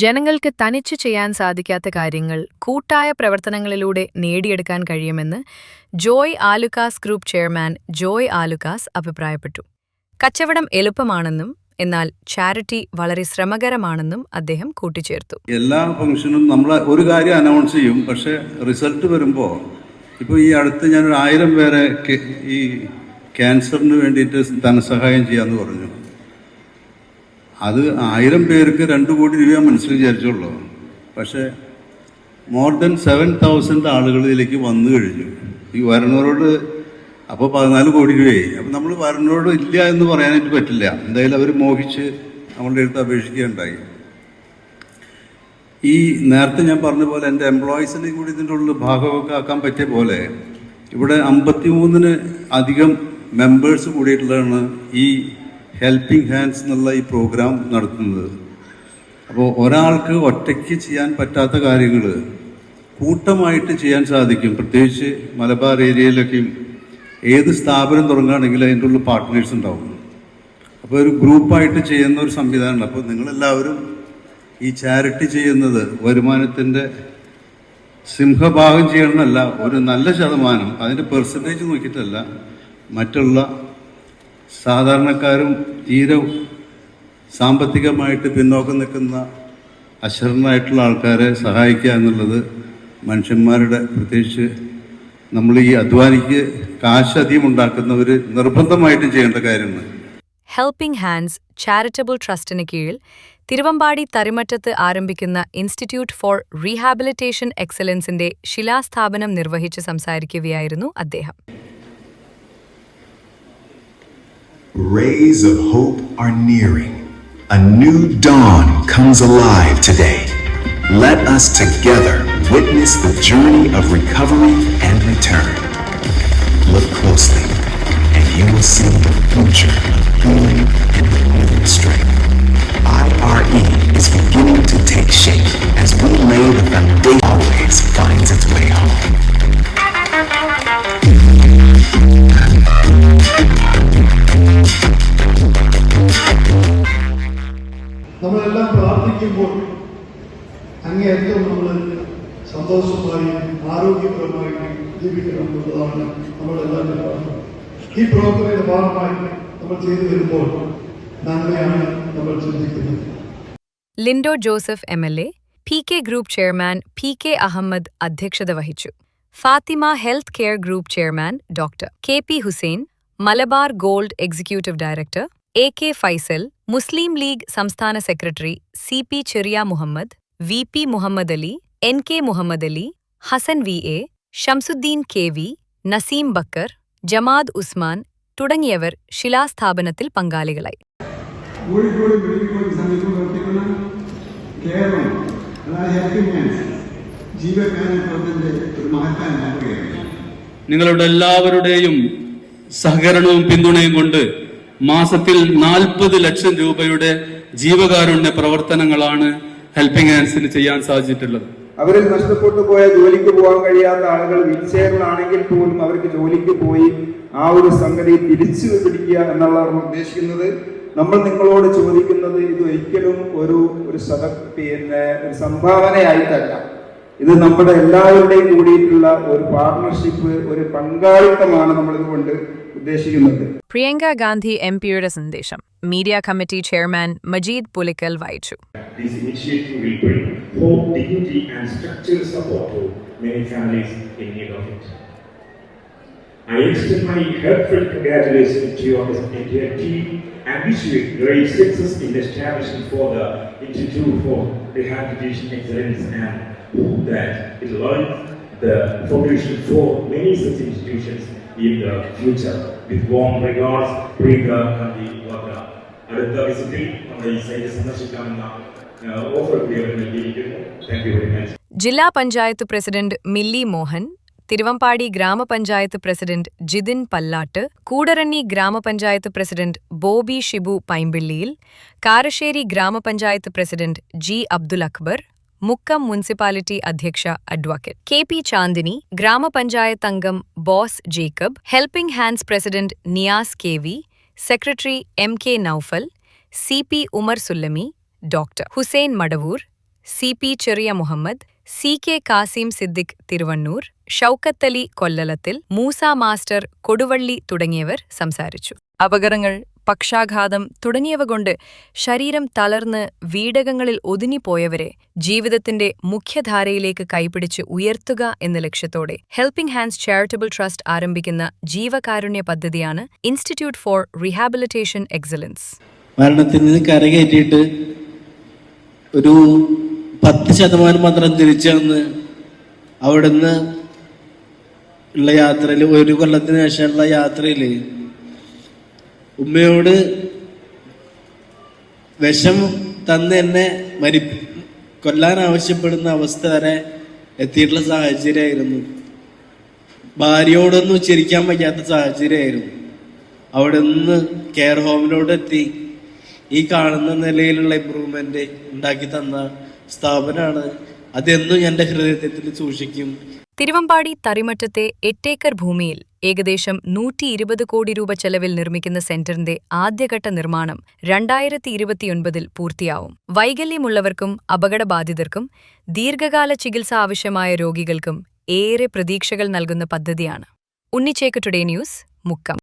ജനങ്ങൾക്ക് തനിച്ചു ചെയ്യാൻ സാധിക്കാത്ത കാര്യങ്ങൾ കൂട്ടായ പ്രവർത്തനങ്ങളിലൂടെ നേടിയെടുക്കാൻ കഴിയുമെന്ന് ജോയ് ആലുക്കാസ് ഗ്രൂപ്പ് ചെയർമാൻ ജോയ് ആലുക്കാസ് അഭിപ്രായപ്പെട്ടു. കച്ചവടം എളുപ്പമാണെന്നും എന്നാൽ ചാരിറ്റി വളരെ ശ്രമകരമാണെന്നും അദ്ദേഹം കൂട്ടിച്ചേർത്തു. എല്ലാ ഫംഗ്ഷനും നമ്മൾ ഒരു കാര്യം അനൗൺസ് ചെയ്യും, പക്ഷേ റിസൾട്ട് വരുമ്പോൾ ഇപ്പോൾ ഈ അടുത്ത് ഞാനൊരു 1000 പേരെ ഈ ക്യാൻസറിന് വേണ്ടിയിട്ട് ധനസഹായം ചെയ്യാമെന്ന് പറഞ്ഞു. അത് 1000 പേർക്ക് 2 കോടി രൂപ മനസ്സിൽ വിചാരിച്ചുള്ളൂ. പക്ഷേ മോർ ദൻ 7,000 ആളുകളിലേക്ക് വന്നു കഴിഞ്ഞു. ഈ വരണവരോട് അപ്പോൾ 14 കോടി രൂപയായി. അപ്പം നമ്മൾ വരണവരോട് ഇല്ല എന്ന് പറയാനായിട്ട് പറ്റില്ല. എന്തായാലും അവർ മോഹിച്ച് നമ്മളുടെ അടുത്ത് അപേക്ഷിക്കുകയുണ്ടായി. ഈ നേരത്തെ ഞാൻ പറഞ്ഞ പോലെ എൻ്റെ എംപ്ലോയീസിനെ കൂടി ഇതിൻ്റെ ഉള്ളിൽ ഭാഗമൊക്കെ ആക്കാൻ പറ്റിയ പോലെ ഇവിടെ 53 അധികം മെമ്പേഴ്സ് കൂടിയിട്ടുള്ളതാണ് ഈ ഹെൽപ്പിംഗ് ഹാൻഡ്സ് എന്നുള്ള ഈ പ്രോഗ്രാം നടത്തുന്നത്. അപ്പോൾ ഒരാൾക്ക് ഒറ്റയ്ക്ക് ചെയ്യാൻ പറ്റാത്ത കാര്യങ്ങൾ കൂട്ടമായിട്ട് ചെയ്യാൻ സാധിക്കും. പ്രത്യേകിച്ച് മലബാർ ഏരിയയിലൊക്കെയും ഏത് സ്ഥാപനം തുടങ്ങുകയാണെങ്കിലും അതിൻ്റെ ഉള്ളിൽ പാർട്ട്നേഴ്സ് ഉണ്ടാവും. അപ്പോൾ ഒരു ഗ്രൂപ്പായിട്ട് ചെയ്യുന്ന ഒരു സംവിധാനമുണ്ട്. അപ്പോൾ നിങ്ങളെല്ലാവരും ഈ ചാരിറ്റി ചെയ്യുന്നത് വരുമാനത്തിൻ്റെ സിംഹഭാഗം ചെയ്യണമെന്നല്ല, ഒരു നല്ല ശതമാനം അതിൻ്റെ പെർസെൻറ്റേജ് നോക്കിയിട്ടല്ല, മറ്റുള്ള സാധാരണക്കാരും തീരെ സാമ്പത്തികമായിട്ട് പിന്നോക്കം നിൽക്കുന്ന അശരണരായിട്ടുള്ള ആൾക്കാരെ സഹായിക്കുക എന്നുള്ളത് മനുഷ്യന്മാരുടെ, പ്രത്യേകിച്ച് നമ്മൾ ഈ അധ്വാനിക്ക് കാശ് അധികം ഉണ്ടാക്കുന്നവർ നിർബന്ധമായിട്ടും ചെയ്യേണ്ട കാര്യമാണ്. ഹെൽപ്പിംഗ് ഹാൻഡ്സ് ചാരിറ്റബിൾ ട്രസ്റ്റിന് കീഴിൽ തിരുവമ്പാടി തറിമറ്റത്ത് ആരംഭിക്കുന്ന ഇൻസ്റ്റിറ്റ്യൂട്ട് ഫോർ റീഹാബിലിറ്റേഷൻ എക്സലൻസിന്റെ ശിലാസ്ഥാപനം നിർവഹിച്ച് സംസാരിക്കുകയായിരുന്നു അദ്ദേഹം. Rays of hope are nearing. A new dawn comes alive today. Let us together witness the journey of recovery and return. Look closely, and you will see the future of healing and renewed strength. IRE is beginning to take shape as we lay the foundation. Always finds its way home. നമ്മളെല്ലാം പ്രാർത്ഥിക്കുമ്പോൾ അങ്ങേയറ്റം നമ്മൾ സന്തോഷമായി ആരോഗ്യപരമായി ജീവിക്കണം എന്നുള്ളതാണ് നമ്മളെല്ലാവരും പ്രാർത്ഥന. ഈ പ്രവർത്തനയുടെ ഭാഗമായി നമ്മൾ ചെയ്തു വരുമ്പോൾ നന്മയാണ് നമ്മൾ ചിന്തിക്കുന്നത്. Linto Joseph MLA, PK group chairman PK Ahammed അധ്യക്ഷത വഹിച്ചു. Fathima health care group chairman doctor KP Hussain, Malabar gold executive director AK Faisal, Muslim League സംസ്ഥാന secretary CP Cheriya Muhammad, VP Muhammad Ali, NK Muhammad Ali, Hasan VA, Shamsuddin KV, Naseem Backer, Jamaat Usman തുടങ്ങിയവർ ശിലാസ്ഥാപനത്തിൽ പങ്കാളികളായി. നിങ്ങളുടെ എല്ലാവരുടെയും സഹകരണവും പിന്തുണയും കൊണ്ട് മാസത്തിൽ 40 ലക്ഷം രൂപയുടെ ജീവകാരുണ്യ പ്രവർത്തനങ്ങളാണ് ഹെൽപ്പിംഗ് ഹാൻഡ്സിന് ചെയ്യാൻ സാധിച്ചിട്ടുള്ളത്. അവരിൽ നഷ്ടപ്പെട്ടു പോയ ജോലിക്ക് പോകാൻ കഴിയാത്ത ആളുകൾ വീൽചെയറിലാണെങ്കിൽ പോലും അവർക്ക് ജോലിക്ക് പോയി ആ ഒരു സംഗതി തിരിച്ചു പിടിക്കുക എന്നുള്ളതാണ് ഉദ്ദേശിക്കുന്നത്. നമ്മൾ നിങ്ങളോട് ചോദിക്കുന്നത് ഇത് ഒരിക്കലും ഒരു സംഭാവനയായിട്ടല്ല. ഇത് നമ്മുടെ എല്ലാവരുടെയും കൂടിയിട്ടുള്ള ഒരു പാർട്ണർഷിപ്പ്, ഒരു പങ്കാളിത്തമാണ് നമ്മൾ ഇതുകൊണ്ട് ഉദ്ദേശിക്കുന്നത്. പ്രിയങ്ക ഗാന്ധി MPയുടെ സന്ദേശം media committee chairman Majeed Pulikkal വായിച്ചു. This initiative will bring hope, dignity and structural support to many families in need of it. I extend my heartfelt congratulations to your entire team and wish you great success in establishing for the Institute for Rehabilitation Excellence and hope that it will learn the foundation for many such institutions in the future. With warm regards, Priyanka Gandhi Vadra. അടുത്ത വിസിറ്റിൽ നമ്മുടെ ഈ site സന്ദർശിക്കാമെന്ന offer കൂടി അവർ നൽകിയിരിക്കുന്നു. Thank you very much. ജില്ലാ panchayat president Milli Mohan, Thiruvambady grama panchayat president Jithin Pallatt, Koodaranhi grama panchayat president Bobby Shibu പൈമ്പിള്ളിയിൽ, Karassery grama panchayat president G Abdul Akbar, Mukkam municipality അധ്യക്ഷ advocate KP Chandini, grama panchayat അംഗം Bose Jacob, helping hands president Niyas KV, secretary MK Noufal, CP Umar Sullami, doctor Hussain Madavoor, CP Cheriya Muhammad, CK Kasim Siddique Thiruvannur, Shoukathali Kollalathil, Moosa master Koduvally തുടങ്ങിയവർ സംസാരിച്ചു. അപകടങ്ങൾ, പക്ഷാഘാതം തുടങ്ങിയവ കൊണ്ട് ശരീരം തളർന്ന് വീടകങ്ങളിൽ ഒതുങ്ങിപ്പോയവരെ ജീവിതത്തിന്റെ മുഖ്യധാരയിലേക്ക് കൈപിടിച്ച് ഉയർത്തുക എന്ന ലക്ഷ്യത്തോടെ ഹെൽപ്പിംഗ് ഹാൻഡ്സ് ചാരിറ്റബിൾ ട്രസ്റ്റ് ആരംഭിക്കുന്ന ജീവകാരുണ്യ പദ്ധതിയാണ് ഇൻസ്റ്റിറ്റ്യൂട്ട് ഫോർ റീഹാബിലിറ്റേഷൻ എക്സലൻസ്. മരണത്തിൽ നിന്ന് കരകയറ്റിയിട്ട് ഒരു 10% മാത്രം തിരിച്ചു വന്ന് അവിടുന്ന് ഉള്ള യാത്രയിൽ, 1 കൊല്ലത്തിന് ശേഷമുള്ള യാത്രയിൽ ഉമ്മയോട് വിഷം തന്ന് എന്നെ കൊല്ലാൻ ആവശ്യപ്പെടുന്ന അവസ്ഥ വരെ എത്തിയിട്ടുള്ള സാഹചര്യമായിരുന്നു. ഭാര്യയോടൊന്നും ഉച്ചരിക്കാൻ വയ്യാത്ത സാഹചര്യമായിരുന്നു. അവിടെ നിന്ന് കെയർ ഹോമിലോടെത്തി ഈ കാണുന്ന നിലയിലുള്ള ഇമ്പ്രൂവ്മെന്റ് ഉണ്ടാക്കി തന്ന സ്ഥാപനമാണ്. അതെന്നും എൻ്റെ ഹൃദയത്തിൽ സൂക്ഷിക്കും. തിരുവമ്പാടി തറിമറ്റത്തെ 8 ഏക്കർ ഭൂമിയിൽ ഏകദേശം 120 കോടി രൂപ ചെലവിൽ നിർമ്മിക്കുന്ന സെന്ററിന്റെ ആദ്യഘട്ട നിർമ്മാണം 2029 പൂർത്തിയാവും. വൈകല്യമുള്ളവർക്കും അപകടബാധിതർക്കും ദീർഘകാല ചികിത്സ ആവശ്യമായ രോഗികൾക്കും ഏറെ പ്രതീക്ഷകൾ നൽകുന്ന പദ്ധതിയാണ്. ഉണ്ണിച്ചേക്ക് ടുഡേ ന്യൂസ്, മുക്കം.